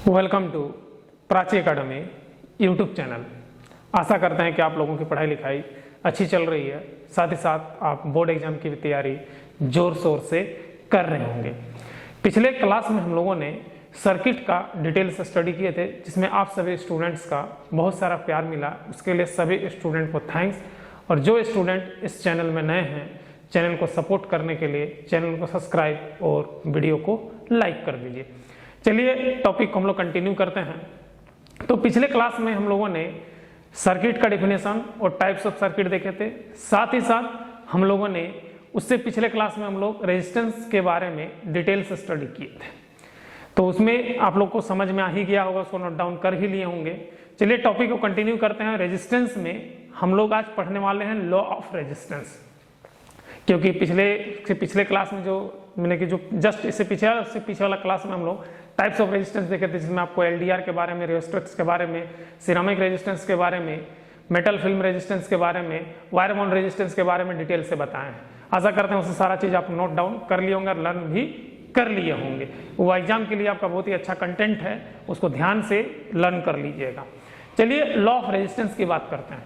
Welcome to Prachi academy YouTube channel. आशा करते हैं कि आप लोगों की पढ़ाई लिखाई अच्छी चल रही है, साथ ही साथ आप बोर्ड एग्जाम की भी तैयारी जोर शोर से कर रहे होंगे। पिछले क्लास में हम लोगों ने सर्किट का डिटेल से स्टडी किए थे, जिसमें आप सभी स्टूडेंट्स का बहुत सारा प्यार मिला। उसके लिए सभी स्टूडेंट को थैंक्स। और जो स्टूडेंट इस चैनल में नए हैं, चैनल को सपोर्ट करने के लिए चैनल को सब्सक्राइब और वीडियो को लाइक कर दीजिए। चलिए टॉपिक को हम लोग कंटिन्यू करते हैं। तो पिछले क्लास में हम लोगों ने सर्किट का डिफिनेशन और टाइप्स ऑफ सर्किट देखे थे। साथ ही साथ हम लोगों ने उससे पिछले क्लास में हम लोग रेजिस्टेंस के बारे में डिटेल से स्टडी किए थे। तो उसमें आप लोग को समझ में आ ही गया होगा, उसको नोट डाउन कर ही लिए होंगे। चलिए टॉपिक को कंटिन्यू करते हैं। रेजिस्टेंस में हम लोग आज पढ़ने वाले हैं लॉ ऑफ रेजिस्टेंस, क्योंकि पिछले क्लास में जो मैंने कि जो जस्ट इससे पीछे वाला क्लास में हम लोग टाइप्स ऑफ रेजिस्टेंस देखे थे, जिसमें आपको एलडीआर के बारे में, रियोस्टेट्स के बारे में, सिरेमिक रेजिस्टेंस के बारे में, मेटल फिल्म रेजिस्टेंस के बारे में, वायर बाउंड रेजिस्टेंस के बारे में डिटेल से बताएं। आशा करते हैं उससे सारा चीज आप नोट डाउन कर लिए होंगे और लर्न भी कर लिए होंगे। वो एग्जाम के लिए आपका बहुत ही अच्छा कंटेंट है, उसको ध्यान से लर्न कर लीजिएगा। चलिए लॉ ऑफ रेजिस्टेंस की बात करते हैं।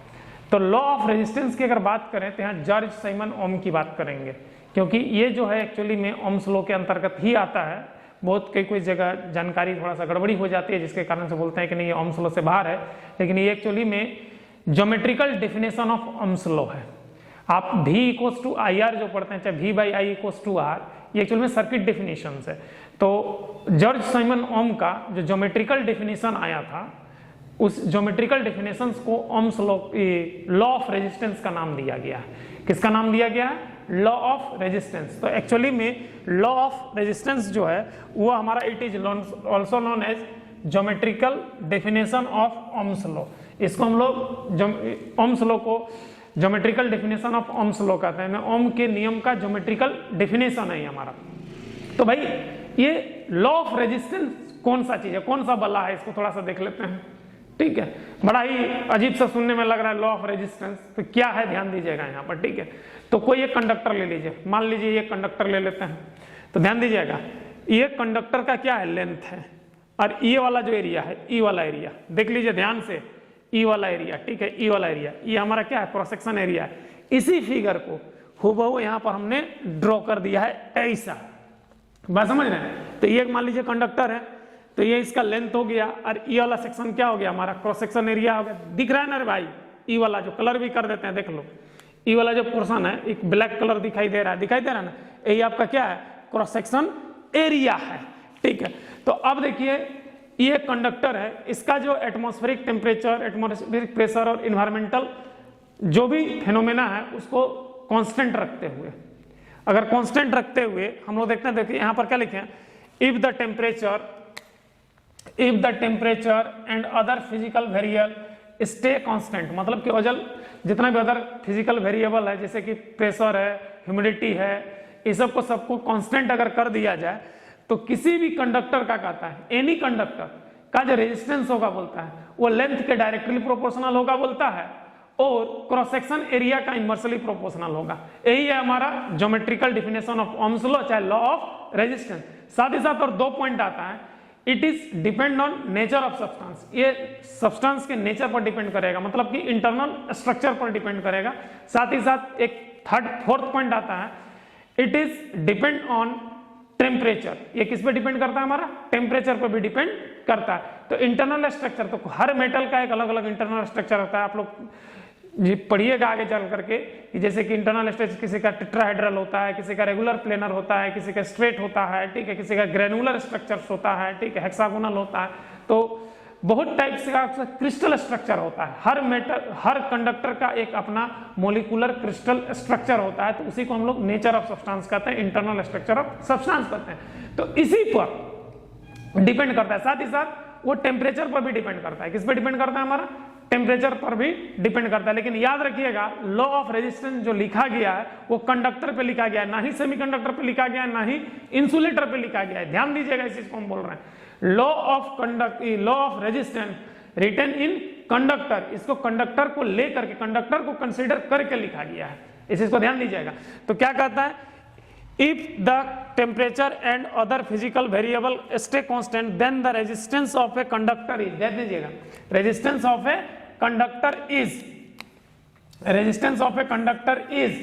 तो लॉ ऑफ रेजिस्टेंस की अगर बात करें तो यहाँ जॉर्ज साइमन ओम की बात करेंगे, क्योंकि ये जो है एक्चुअली में ओम्स लॉ के अंतर्गत ही आता है। बहुत कोई जगह जानकारी थोड़ा सा गड़बड़ी हो जाती है, जिसके कारण से बोलते हैं कि नहीं ये ओम्स लॉ से बाहर है, लेकिन ये एक्चुअली में geometrical definition of Ohm's law है। आप V equals to I R जो पढ़ते हैं, चाहे V by I equals to R, ये एक्चुअली में सर्किट डेफिनेशन है। तो जॉर्ज साइमन ओम का जो ज्योमेट्रिकल डेफिनेशन आया था, उस ज्योमेट्रिकल डेफिनेशंस को ओम्स लॉ ऑफ रेजिस्टेंस का नाम दिया गया है। किसका नाम दिया गया है? Law of resistance. तो एक्चुअली में लॉ ऑफ रेजिस्टेंस जो है वो हमारा it is also known as geometrical definition of Ohm's law. इसको हम लोग ओम्स लॉ को geometrical definition of Ohm's law कहते हैं। ओम के नियम का ज्योमेट्रिकल डेफिनेशन है हमारा। तो भाई ये लॉ ऑफ रेजिस्टेंस कौन सा चीज है, कौन सा बला है, इसको थोड़ा सा देख लेते हैं। ठीक है, बड़ा ही अजीब सा सुनने में लग रहा है लॉ ऑफ रेजिस्टेंस, तो क्या है ध्यान दीजिएगा यहाँ पर। ठीक है, तो कोई एक कंडक्टर ले लीजिए, मान लीजिए ये कंडक्टर ले लेते हैं। तो ध्यान दीजिएगा, ये कंडक्टर का क्या है, लेंथ है, और ये वाला जो एरिया है, ई वाला एरिया देख लीजिए ध्यान से, ई वाला एरिया। ठीक है, ई वाला एरिया ये हमारा क्या है, क्रॉस सेक्शन एरिया है। इसी फिगर को हूबहू यहाँ पर हमने ड्रॉ कर दिया है ऐसा। बात समझ रहे हैं? तो ये मान लीजिए कंडक्टर है, तो ये इसका लेंथ हो गया, और ई वाला सेक्शन क्या हो गया, हमारा क्रॉस सेक्शन एरिया हो गया। दिख रहा है ना रे भाई, ई वाला जो कलर भी कर देते हैं, देख लो, ई वाला जो पोर्शन है एक ब्लैक कलर दिखाई दे रहा है ना, ये आपका क्या है, क्रॉस सेक्शन एरिया है। ठीक है, तो अब देखिए ये कंडक्टर है, इसका जो एटमॉस्फेरिक टेम्परेचर, एटमॉस्फेरिक प्रेशर और इन्वायरमेंटल जो भी फेनोमेना है उसको कांस्टेंट रखते हुए, अगर कांस्टेंट रखते हुए हम लोग देखते हैं, देखिए यहाँ पर क्या लिखे हैं, if the temperature and other physical variable stay constant, मतलब कि वजल जितना भी अदर फिजिकल वेरिएबल है, जैसे कि प्रेशर है, ह्यूमिडिटी है, इस सबको कांस्टेंट अगर कर दिया जाए, तो किसी भी कंडक्टर का कहता है, एनी कंडक्टर का जो रेजिस्टेंस होगा बोलता है वो लेंथ के डायरेक्टली प्रोपोर्शनल होगा बोलता है, और क्रॉस सेक्शन एरिया का इनवर्सली प्रोपोर्शनल होगा। यही है हमारा geometrical definition of Ohm's law, चाहे लॉ ऑफ रेजिस्टेंस। साथ ही साथ और दो पॉइंट आता है, it is depend on nature of substance. ये सब्सटेंस के नेचर पर डिपेंड करेगा, मतलब कि इंटरनल स्ट्रक्चर पर डिपेंड करेगा। साथ ही साथ एक फोर्थ पॉइंट आता है, it is depend on temperature. ये किस पे डिपेंड करता है, हमारा टेम्परेचर पर भी डिपेंड करता है। तो इंटरनल स्ट्रक्चर, तो हर मेटल का एक अलग अलग इंटरनल स्ट्रक्चर होता है। आप लोग जी पढ़िएगा आगे चल करके कि जैसे कि इंटरनल स्ट्रक्चर किसी का टेट्राहेड्रल होता है, किसी का रेगुलर प्लेनर होता है, किसी का स्ट्रेट होता है, ठीक है, किसी का ग्रेनुलर स्ट्रक्चर्स होता है, ठीक है, हेक्सागोनल होता है। तो बहुत टाइप्स का क्रिस्टल स्ट्रक्चर होता है। हर कंडक्टर का एक अपना मोलिकुलर क्रिस्टल स्ट्रक्चर होता है, तो उसी को हम लोग नेचर ऑफ सब्सटेंस कहते हैं, इंटरनल स्ट्रक्चर ऑफ सब्सटेंस कहते हैं। तो इसी पर डिपेंड करता है। साथ ही साथ वो टेम्परेचर पर भी डिपेंड करता है। किस पे डिपेंड करता है, हमारा टेम्परेचर पर भी डिपेंड करता है। लेकिन याद रखिएगा, लॉ ऑफ रेजिस्टेंस जो लिखा गया है वो कंडक्टर पे लिखा गया है, ना ही सेमीकंडक्टर पे लिखा गया है, ना ही इंसुलेटर पे लिखा गया है। ध्यान दीजिएगा इस चीज को हम बोल रहे हैं। Law of resistance written in conductor, इसको कंडक्टर को लेकर के, कंडक्टर को कंसीडर करके लिखा गया है। इस चीज को ध्यान दीजिएगा। तो क्या कहता है, If the temperature and other physical variable stay constant, then the resistance of a conductor is, ध्यान दीजिएगा, resistance of a conductor is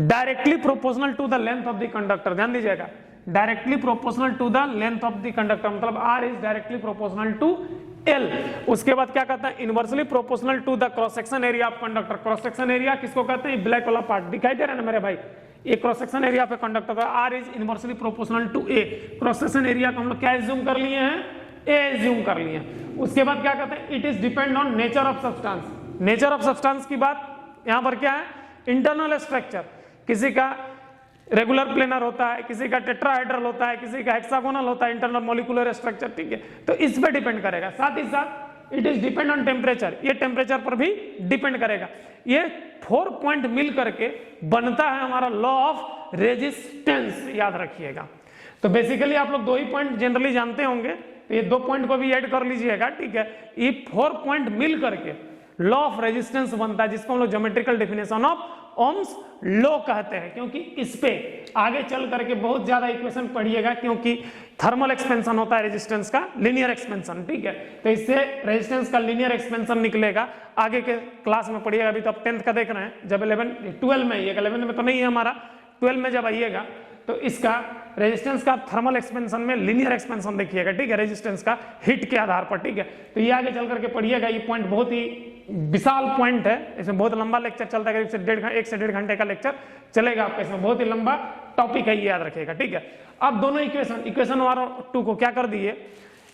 directly proportional to the length of the conductor, ध्यान दीजिएगा, directly proportional to the length of the conductor, मतलब R is directly proportional to L। उसके बाद क्या कहता है, inversely proportional to the cross section area of conductor. Cross section area किसको कहते हैं, ब्लैक वाला पार्ट दिखाई दे रहा है ना मेरे भाई, ये क्रॉस सेक्शन एरिया पे कंडक्टर का R is inversely proportional to A. Cross section area को हम लोग क्या एज्यूम कर लिए हैं, ए एज्यूम कर लिए हैं। उसके बाद क्या कहते हैं, it is depend on nature of substance. Nature of substance की बात यहाँ पर क्या है, इंटरनल स्ट्रक्चर, किसी का रेगुलर प्लेनर होता है, किसी का टेट्राहेड्रल होता है, किसी का हेक्सागोनल होता है, इंटरनल मॉलिक्यूलर स्ट्रक्चर, ठीक है, तो इस पे डिपेंड करेगा। साथ ही साथ it is depend on temperature, ये टेम्परेचर पर भी डिपेंड करेगा। ये 4 पॉइंट मिल करके बनता है हमारा लॉ ऑफ रेजिस्टेंस, याद रखिएगा। तो बेसिकली आप लोग 2 ही पॉइंट जनरली जानते होंगे, तो ये 2 पॉइंट को भी ऐड कर लीजिएगा, ठीक है। ये 4 पॉइंट मिल करके लॉ ऑफ रेजिस्टेंस बनता है, जिसको हम लोग geometrical definition of Ohm's law कहते हैं। क्योंकि इस पे आगे चल करके बहुत ज्यादा इक्वेशन पढ़िएगा, क्योंकि थर्मल एक्सपेंशन होता है रेजिस्टेंस का, लीनियर एक्सपेंशन, ठीक है। तो इससे रेजिस्टेंस का लीनियर एक्सपेंशन निकलेगा, आगे के क्लास में पढ़िएगा। अभी तो आप 10th का देख रहे हैं, जब 12 में आइएगा, 11 में तो नहीं है हमारा, 12 में जब आइएगा तो इसका रेजिस्टेंस का थर्मल एक्सपेंशन में लीनियर एक्सपेंशन देखिएगा, ठीक है, रेजिस्टेंस का हिट के आधार पर, ठीक है। तो ये आगे चल करके पढ़िएगा, ये पॉइंट बहुत ही विशाल पॉइंट है, इसमें बहुत लंबा लेक्चर चलता है, 1 से 1.5 घंटे का लेक्चर चलेगा आपका, इसमें बहुत ही लंबा टॉपिक है, ये याद रखिएगा, ठीक है। अब दोनों इक्वेशन 1 और 2 को क्या कर दिए,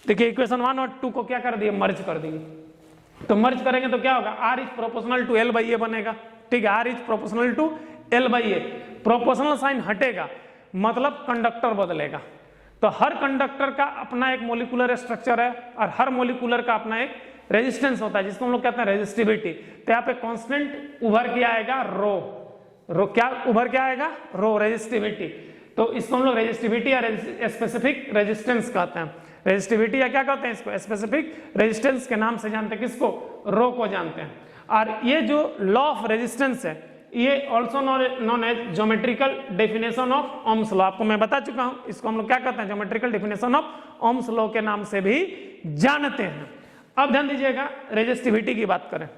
देखिए इक्वेशन 1 और 2 को क्या कर दिए, मर्ज कर दिए। तो मर्ज करेंगे तो क्या होगा, R is proportional to L by A बनेगा, ठीक है, R is proportional to L by A. Proportional sign हटेगा मतलब कंडक्टर बदलेगा। तो हर कंडक्टर का अपना एक मोलिकुलर स्ट्रक्चर है और हर मोलिकुलर का अपना एक रेजिस्टेंस होता है, जिसको हम लोग कहते हैं रेजिस्टिविटी। तो यहाँ पे कांस्टेंट उभर के आएगा रो क्या उभर के आएगा, रो, रेजिस्टिविटी। तो इसको हम लोग रेजिस्टिविटी या स्पेसिफिक रेजिस्टेंस कहते हैं। रेजिस्टिविटी या क्या कहते हैं इसको, स्पेसिफिक रेजिस्टेंस के नाम से जानते हैं, किसको, रो को जानते हैं। और ये जो लॉ ऑफ रेजिस्टेंस है, ये also known as geometrical definition of Ohm's law, आपको मैं बता चुका हूं, इसको हम लोग क्या कहते हैं, geometrical definition of Ohm's law के नाम से भी जानते हैं। अब ध्यान दीजिएगा, रेजिस्टिविटी की बात करें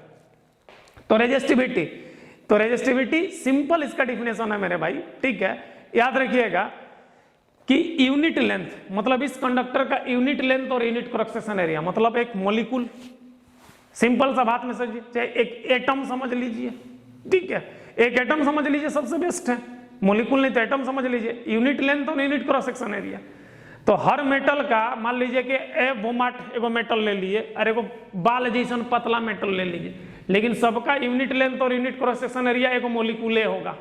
तो रेजिस्टिविटी सिंपल इसका डेफिनेशन है मेरे भाई, ठीक है। याद रखिएगा कि यूनिट लेंथ, मतलब इस कंडक्टर का यूनिट लेंथ और यूनिट क्रॉस सेक्शन एरिया, मतलब एक मॉलिक्यूल, सिंपल सा बात में समझिए, चाहे एक एटम समझ लीजिए, ठीक है, एक एटम समझ लीजिए, सबसे बेस्ट है, मॉलिक्यूल नहीं तो एटम समझ लीजिए, यूनिट लेंथ और यूनिट क्रॉस सेक्शन एरिया। तो हर मेटल का मान लीजिए कि ए बोमाट एगो मेटल ले लिए और एगो बाल जैसन पतला मेटल ले लीजिए, लेकिन सबका यूनिट लेंथ और यूनिट क्रॉस सेक्शन एरिया एगो मॉलिक्यूल होगा,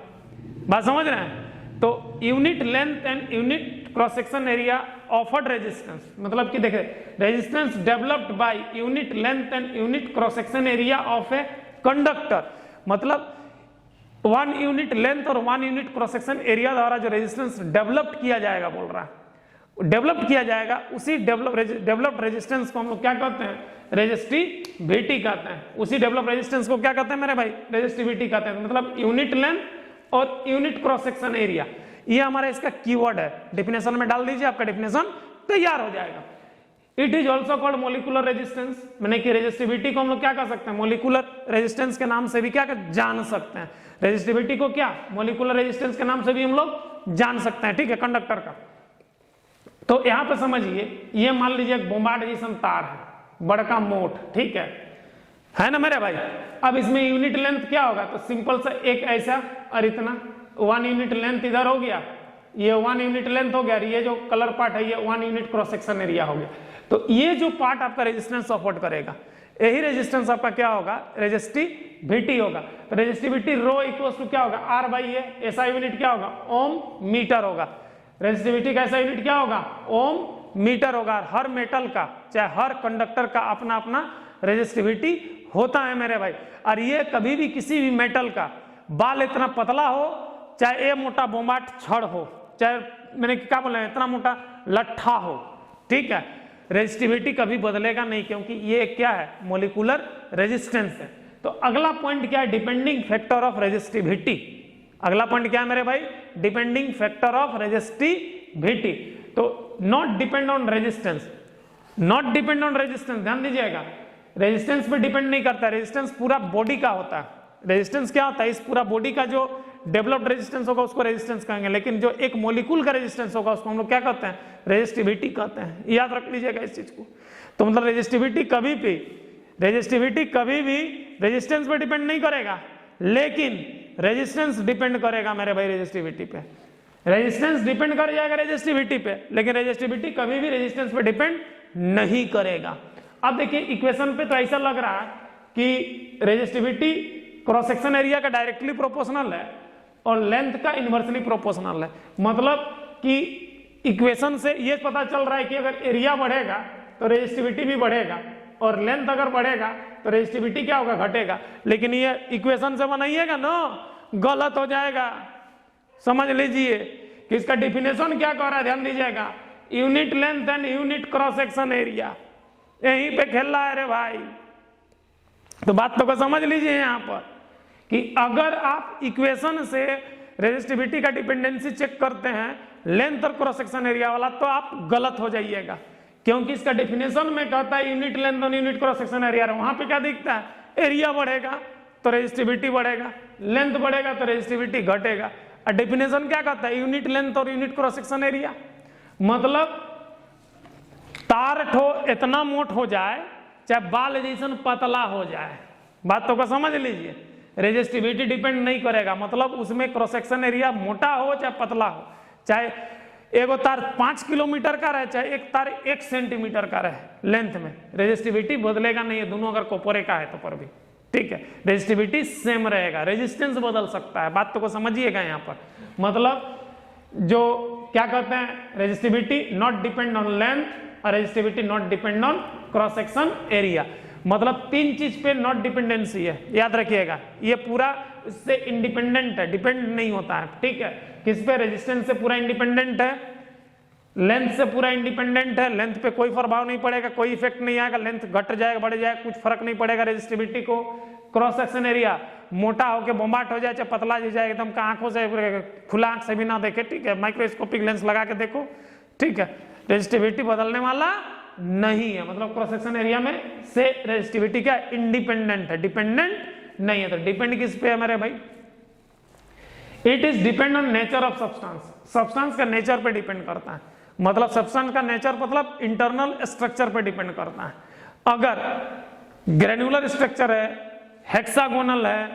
बात समझ रहे हैं। तो unit length and unit cross section area offered resistance, मतलब कि देखिए resistance developed by unit length and unit cross section area of a conductor, मतलब 1 यूनिट लेंथ और 1 यूनिट क्रॉस सेक्शन एरिया द्वारा जो रेजिस्टेंस डेवलप्ड किया जाएगा, बोल रहा है डेवलप्ड किया जाएगा, उसी डेवलप्ड रेजिस्टेंस को हम लोग क्या कहते हैं, रेजिस्टिविटी कहते हैं। उसी डेवलप रेजिस्टेंस को क्या कहते हैं मेरे भाई, रेजिस्टिविटी कहते हैं। मतलब यूनिट लेंथ और यूनिट क्रॉस सेक्शन एरिया, ये हमारा इसका कीवर्ड है, डेफिनेशन में डाल दीजिए, आपका डेफिनेशन तैयार हो जाएगा। It is also called molecular resistance, मैंने कि रेजिस्टिविटी को हम लोग क्या कह सकते हैं, मोलिकुलर रेजिस्टेंस के नाम से भी क्या जान सकते हैं। रेजिस्टिविटी को क्या मोलिकुलर रेजिस्टेंस के नाम से भी हम लोग जान सकते हैं, ठीक है, कंडक्टर का। तो यहां पे समझिए, ये मान लीजिए एक बोम्बार्ड जैसन तार है, बड़का मोट, ठीक है ना मेरे भाई। अब इसमें यूनिट लेंथ क्या होगा, तो सिंपल सा एक ऐसा और इतना 1 यूनिट लेंथ इधर हो गया, ये 1 यूनिट लेंथ हो गया, ये जो कलर पार्ट है ये 1 यूनिट क्रॉस सेक्शन एरिया हो गया। तो ये जो पार्ट आपका रेजिस्टेंस अफोर्ड करेगा, यही रेजिस्टेंस आपका क्या होगा, रेजिस्टिविटी होगा। तो रेजिस्टिविटी रो इक्वल्स टू क्या होगा, आर बाई ए, ऐसा यूनिट क्या होगा, ओम मीटर होगा। रेजिस्टिविटी का ऐसा यूनिट क्या होगा, ओम मीटर होगा। हर मेटल का, चाहे हर कंडक्टर का अपना अपना रेजिस्टिविटी होता है मेरे भाई। और ये कभी भी किसी भी मेटल का बाल इतना पतला हो, चाहे ये मोटा बोम्बाट छड़ हो, चाहे मैंने क्या बोला इतना मोटा लट्ठा हो, ठीक है, रेजिस्टिविटी कभी बदलेगा नहीं, क्योंकि ये क्या है, मोलिकुलर रेजिस्टेंस है। तो अगला पॉइंट क्या है, डिपेंडिंग फैक्टर ऑफ रेजिस्टिविटी। अगला पॉइंट क्या है मेरे भाई, डिपेंडिंग फैक्टर ऑफ रेजिस्टिविटी। तो not depend on resistance, not depend on resistance, ध्यान दीजिएगा, रेजिस्टेंस पे डिपेंड नहीं करता, रेजिस्टेंस पूरा बॉडी का होता है। रेजिस्टेंस क्या होता है, इस पूरा बॉडी का जो डेवलप्ड रेजिस्टेंस होगा उसको रेजिस्टेंस कहेंगे, लेकिन जो एक मॉलिक्यूल का रेजिस्टेंस होगा उसको हम लोग क्या कहते हैं, रेजिस्टिविटी कहते हैं। याद रख लीजिएगा इस चीज को। तो मतलब रेजिस्टिविटी कभी भी रेजिस्टेंस पे डिपेंड नहीं करेगा, लेकिन रेजिस्टेंस डिपेंड करेगा मेरे भाई रेजिस्टिविटी पे। रेजिस्टेंस डिपेंड कर जाएगा रेजिस्टिविटी पे, लेकिन रेजिस्टिविटी कभी भी रेजिस्टेंस पे डिपेंड नहीं करेगा। अब देखिए इक्वेशन पे तो ऐसा लग रहा है कि रेजिस्टिविटी क्रॉस सेक्शन एरिया का डायरेक्टली प्रोपोर्शनल है और लेंथ का इनवर्सली प्रोपोर्शनल है। मतलब कि इक्वेशन से ये पता चल रहा है कि अगर एरिया बढ़ेगा तो रेजिस्टिविटी भी बढ़ेगा, और लेंथ अगर बढ़ेगा तो रेजिस्टिविटी क्या होगा, घटेगा। लेकिन ये इक्वेशन से बनाइएगा ना, गलत हो जाएगा। समझ लीजिए कि इसका डिफिनेशन क्या कह रहा है, ध्यान दीजिएगा, unit length and unit cross section area, यहीं पे खेल रहा है रे भाई। तो बात तो को समझ लीजिए यहाँ पर कि अगर आप इक्वेशन से रेजिस्टिविटी का डिपेंडेंसी चेक करते हैं लेंथ और क्रॉस सेक्शन एरिया वाला, तो आप गलत हो जाइएगा, क्योंकि इसका डेफिनेशन में कहता है यूनिट लेंथ और यूनिट क्रॉस सेक्शन एरिया। वहां पे क्या दिखता है, एरिया बढ़ेगा तो रेजिस्टिविटी बढ़ेगा, लेंथ बढ़ेगा तो रेजिस्टिविटी घटेगा। और डेफिनेशन क्या कहता है, यूनिट लेंथ और यूनिट क्रॉस सेक्शन एरिया। मतलब तार ठो इतना मोट हो जाए चाहे बाल जैसन पतला हो जाए, बातों को समझ लीजिए, रेजिस्टिविटी डिपेंड नहीं करेगा। मतलब उसमें क्रॉस सेक्शन एरिया मोटा हो चाहे पतला हो, चाहे एगो तार 5 किलोमीटर का रहे चाहे एक तार 1 सेंटीमीटर का रहे लेंथ में, रेजिस्टिविटी बदलेगा नहीं है, दोनों अगर कोपरे का है तो पर भी, ठीक है, रेजिस्टिविटी सेम रहेगा, रेजिस्टेंस बदल सकता है। बात को समझिएगा यहाँ पर। मतलब जो क्या कहते हैं, resistivity not depend on length और resistivity not depend on cross section area. मतलब 3 चीज पे नॉट डिपेंडेंसी है, याद रखिएगा। ये पूरा इससे इंडिपेंडेंट है, डिपेंड नहीं होता है, ठीक है। किस पे, रेजिस्टेंस से पूरा इंडिपेंडेंट है, लेंथ से पूरा इंडिपेंडेंट है, लेंथ पे कोई प्रभाव नहीं पड़ेगा, कोई इफेक्ट नहीं आएगा, लेंथ घट जाएगा बढ़ जाएगा कुछ फर्क नहीं पड़ेगा रेजिस्टिविटी को। क्रॉस सेक्शन एरिया मोटा होकर बोम्बाट हो जाए चाहे पतला हो जाए, एकदम आंखों से खुला आंख से भी ना देखे, ठीक है, माइक्रोस्कोपिक लेंस लगा के देखो, ठीक है, रेजिस्टिविटी बदलने वाला नहीं है। मतलब क्रॉस सेक्शन एरिया में से रेजिस्टिविटी क्या इंडिपेंडेंट है, डिपेंडेंट नहीं है। तो डिपेंड किस पे है मेरे भाई, it is depend on nature of substance, substance का नेचर पे डिपेंड करता है। मतलब सब्सटेंस का नेचर मतलब इंटरनल स्ट्रक्चर पे डिपेंड करता है। अगर ग्रेनुलर स्ट्रक्चर है, हेक्सागोनल है,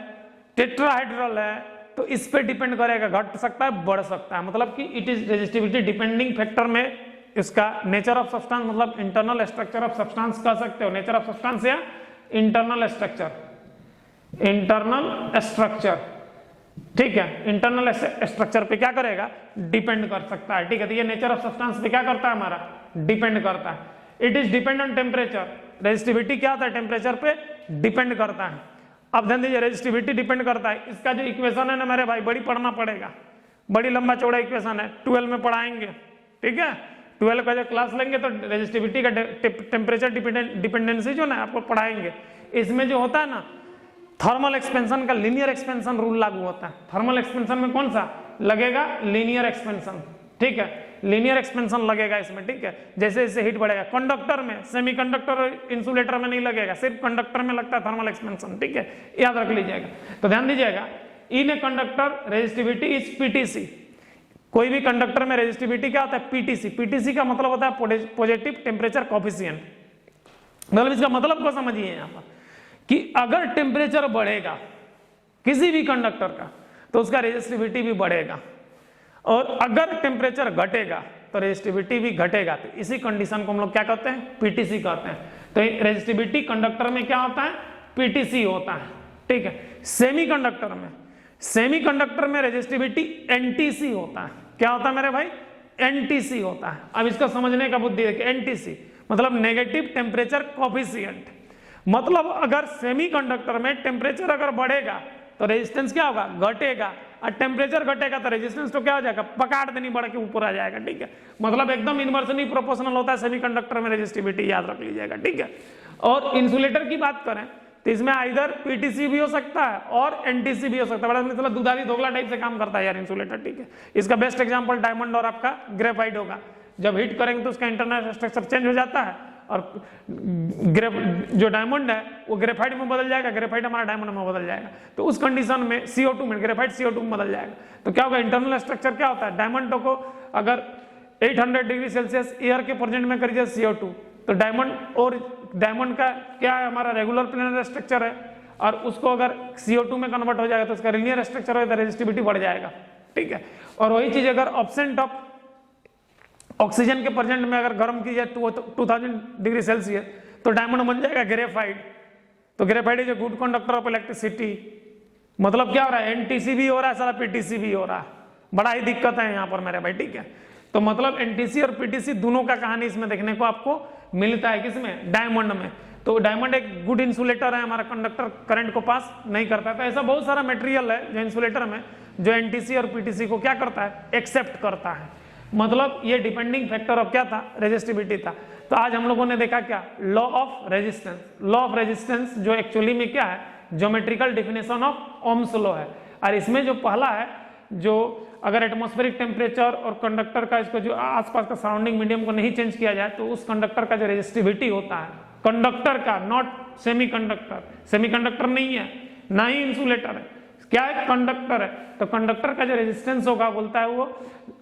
टेट्राहेड्रल है, तो इस पे डिपेंड करेगा, घट सकता है बढ़ सकता है। मतलब कि it is resistivity depending factor में इसका नेचर ऑफ सब्सटेंस, मतलब इंटरनल स्ट्रक्चर ऑफ सब्सटेंस कह सकते हो, नेचर ऑफ सब्सटेंस या इंटरनल स्ट्रक्चर, इंटरनल स्ट्रक्चर, ठीक है, इंटरनल स्ट्रक्चर पे क्या करेगा, डिपेंड कर सकता है, ठीक है। तो ये नेचर ऑफ सब्सटेंस पे क्या करता है, हमारा डिपेंड करता है। It is depend on temperature, resistivity क्या होता है, टेम्परेचर पे डिपेंड करता है। अब ध्यान दीजिए, रेजिस्टिविटी डिपेंड करता है, इसका जो इक्वेशन है ना मेरे भाई, बड़ी पढ़ना पड़ेगा, बड़ी लंबा चौड़ा इक्वेशन है, 12 में पढ़ाएंगे, ठीक है। 12 का जो क्लास लेंगे तो रेजिस्टिविटी का टेम्परेचर डिपेंडेंसी जो ना आपको पढ़ाएंगे। इसमें जो होता है ना थर्मल एक्सपेंशन का लीनियर एक्सपेंशन रूल लागू होता है। थर्मल एक्सपेंशन में कौन सा लगेगा, लीनियर एक्सपेंशन, ठीक है, लीनियर एक्सपेंशन लगेगा इसमें, ठीक है। जैसे जैसे हीट बढ़ेगा, कंडक्टर में, सेमीकंडक्टर और इंसुलेटर में नहीं लगेगा, सिर्फ कंडक्टर में लगता है थर्मल एक्सपेंशन, ठीक है, याद रख लीजिएगा। तो ध्यान दीजिएगा, in a conductor resistivity is PTC, कोई भी कंडक्टर में रेजिस्टिविटी क्या होता है, पीटीसी। पीटीसी का मतलब होता है पॉजिटिव टेम्परेचर कोफिशिएंट। मतलब इसका मतलब को समझिए यहाँ पर कि अगर टेम्परेचर बढ़ेगा किसी भी कंडक्टर का तो उसका रेजिस्टिविटी भी बढ़ेगा, और अगर टेम्परेचर घटेगा तो रेजिस्टिविटी भी घटेगा। तो इसी कंडीशन को हम लोग क्या कहते हैं, पीटीसी कहते हैं। तो रेजिस्टिविटी कंडक्टर में क्या होता है, पीटीसी होता है, ठीक है। सेमीकंडक्टर में रेजिस्टिविटी एनटीसी होता है। क्या होता है मेरे भाई, एनटीसी होता है। अब इसको समझने का बुद्धि देखिए, एनटीसी मतलब नेगेटिव टेम्परेचर कोफिशिएंट। मतलब अगर सेमीकंडक्टर में टेम्परेचर अगर बढ़ेगा तो रेजिस्टेंस क्या होगा, घटेगा, और टेम्परेचर घटेगा तो रेजिस्टेंस तो क्या हो जाएगा, पकाड़ देनी बढ़ के ऊपर आ जाएगा, ठीक है। मतलब एकदम इनवर्सली प्रोपोर्शनल होता है सेमीकंडक्टर में रेजिस्टिविटी, याद रख लीजिएगा, ठीक है। और इंसुलेटर की बात करें तो इसमें आइदर पीटीसी भी हो सकता है और एनटीसी भी हो सकता है। बड़ा मतलब दूधारी दोगला टाइप से काम करता है यार इंसुलेटर, ठीक है। इसका बेस्ट एग्जांपल डायमंड और आपका ग्रेफाइट होगा। जब हीट करेंगे तो उसका इंटरनल स्ट्रक्चर चेंज हो जाता है और जो डायमंड है वो ग्रेफाइट में बदल जाएगा, ग्रेफाइट हमारा डायमंड में बदल जाएगा। तो उस कंडीशन में CO2 में, ग्रेफाइट CO2 में बदल जाएगा। तो क्या होगा, इंटरनल स्ट्रक्चर क्या होता है, डायमंड को अगर 800 डिग्री सेल्सियस एयर के प्रेजेंट में करिए CO2, तो डायमंड और डायमंड का क्या है, हमारा रेगुलर प्लेनर स्ट्रक्चर है, और उसको अगर CO2 में कन्वर्ट हो जाएगा तो उसका लीनियर स्ट्रक्चर होगा, रेजिस्टिविटी बढ़ जाएगा, ठीक है। और वही चीज अगर ऑब्सेंट ऑफ ऑक्सीजन के प्रेजेंट में अगर गर्म की जाए 2000 डिग्री सेल्सियस तो डायमंड बन जाएगा ग्रेफाइट। तो graphite is a good conductor of electricity. मतलब क्या हो रहा है, एनटीसी भी हो रहा है, सारा पीटीसी भी हो रहा है। बड़ा ही दिक्कत है यहाँ पर मेरे भाई, ठीक है। तो मतलब एनटीसी और पीटीसी दोनों का कहानी इसमें देखने को आपको मिलता है, किसमें, डायमंड में। तो डायमंड एक गुड इंसुलेटर है, हमारा कंडक्टर करंट को पास नहीं करता है। तो ऐसा बहुत सारा मटेरियल है जो इंसुलेटर में जो एनटीसी और पीटीसी को क्या करता है, एक्सेप्ट करता है। मतलब ये डिपेंडिंग फैक्टर ऑफ क्या था, रेजिस्टिविटी था। तो आज हम लोगों ने देखा क्या, law of resistance. Law of resistance जो एक्चुअली में क्या है, geometrical definition of Ohm's law है। और इसमें जो पहला है, जो अगर एटमॉस्फेरिक टेम्परेचर और कंडक्टर का इसको जो आसपास का सराउंडिंग मीडियम को नहीं चेंज किया जाए तो उस कंडक्टर का जो रेजिस्टिविटी होता है, कंडक्टर का, नॉट सेमीकंडक्टर, सेमीकंडक्टर नहीं है ना ही इंसुलेटर है, क्या है, कंडक्टर है। तो कंडक्टर का जो रेजिस्टेंस होगा बोलता है वो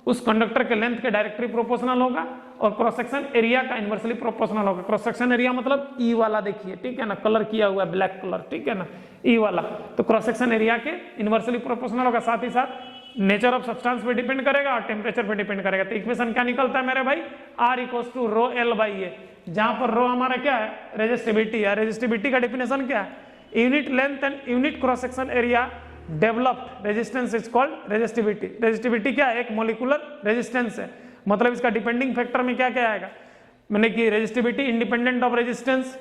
उस कंडक्टर के लेंथ के डायरेक्टली प्रोपोर्शनल होगा और क्रॉस सेक्शन एरिया का इनवर्सली प्रोपोर्शनल होगा। क्रॉस सेक्शन एरिया मतलब ई वाला देखिए, ठीक है ना, कलर किया हुआ है ब्लैक कलर, ठीक है ना, ई वाला। तो क्रॉस सेक्शन एरिया के इनवर्सली प्रोपोर्शनल होगा। साथ ही साथ नेचर ऑफ सब्सटेंस पे डिपेंड करेगा और टेम्परेचर पे डिपेंड करेगा। तो इक्वेशन क्या निकलता है मेरे भाई, R equals to rho L by A, जहां पर रो हमारा क्या है, रेजिस्टिविटी है। रेजिस्टिविटी का डिफिनेशन क्या है, unit length and unit cross section area developed resistance is called resistivity. Resistivity क्या है, एक मोलिकुलर रेजिस्टेंस है। मतलब इसका डिपेंडिंग फैक्टर में क्या क्या आएगा, मैंने कि resistivity independent of resistance,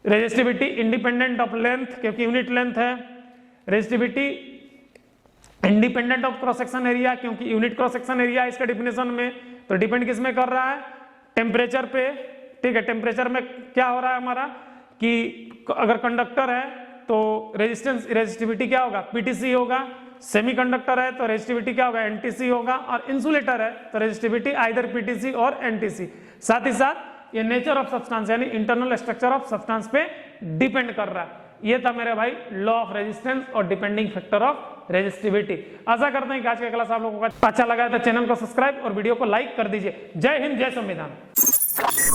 resistivity independent of length क्योंकि यूनिट लेंथ है, resistivity independent of cross section area क्योंकि यूनिट क्रॉस सेक्शन एरिया इसका डिफिनेशन में। तो डिपेंड किस में कर रहा है, टेम्परेचर पे, ठीक है। टेम्परेचर में क्या हो रहा है हमारा कि अगर कंडक्टर है तो रेजिस्टेंस, रेजिस्टिविटी क्या होगा, पीटीसी होगा। सेमीकंडक्टर है तो रेजिस्टिविटी क्या होगा, एनटीसी होगा। और इंसुलेटर है तो रेजिस्टिविटी आइदर पीटीसी और एनटीसी। साथ ही साथ ये नेचर ऑफ सब्सटेंस यानी इंटरनल स्ट्रक्चर ऑफ सब्सटेंस पे डिपेंड कर रहा है। ये था मेरे भाई लॉ ऑफ रेजिस्टेंस और डिपेंडिंग फैक्टर ऑफ रेजिस्टिविटी। आशा करते हैं कि आज का क्लास आप लोगों को अच्छा लगा है तो चैनल को सब्सक्राइब और वीडियो को लाइक कर दीजिए। जय हिंद, जय संविधान।